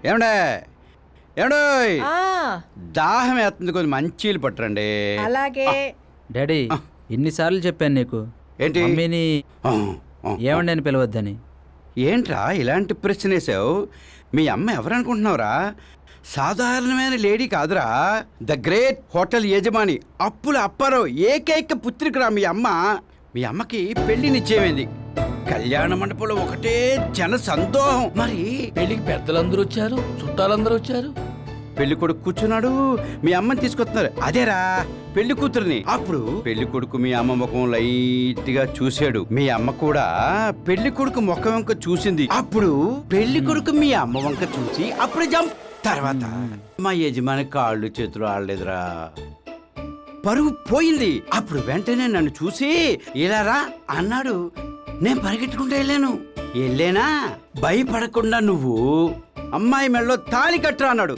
ఏమండే ఏమండోయ్ ఆ, దాహం వేస్తుంది, కొంచెం మంచీలు పట్టరండి. అలాగే. డాడీ ఎన్నిసార్లు చెప్పాను నీకు ఏంటి? మమ్మీని ఆ, ఆ, ఏమండి అని పిలవద్దని. ఏంట్రా ఇలాంటి ప్రశ్న వేసావు? మీ అమ్మ ఎవరనుకుంటున్నావురా? సాధారణమైన లేడీ కాదురా, ద గ్రేట్ హోటల్ యజమాని అప్పుల అప్పారావు ఏకైక పుత్రికరా మీ అమ్మ. మీ అమ్మకి పెళ్లి నిశ్చయమైంది. కళ్యాణ మండపంలో ఒకటే జన సందోహం. మరి పెళ్లికి పెద్దలందరూ వచ్చారు, చుట్టాలందరూ వచ్చారు. పెళ్లి కొడుకు కూర్చున్నాడు, మీ అమ్మని తీసుకొస్తున్నారు. అదేరా పెళ్లి కూతురుని. అప్పుడు పెళ్లి కొడుకు మీ అమ్మ ముఖం లైట్ గా చూశాడు. మీ అమ్మ కూడా పెళ్లి కొడుకు ముఖం వంక చూసింది. అప్పుడు పెళ్లి కొడుకు మీ అమ్మ వంక చూసి అప్పుడు జంప్. తర్వాత మా యజమాని కాళ్ళు చేతులు ఆడలేదురా, పరువు పోయింది. అప్పుడు వెంటనే నన్ను చూసి ఇలా రా అన్నాడు. నేను పరిగెట్టుకుంటూ వెళ్ళానా, భయపడకుండా నువ్వు అమ్మాయి మెడలో తాళి కట్టురా అన్నాడు.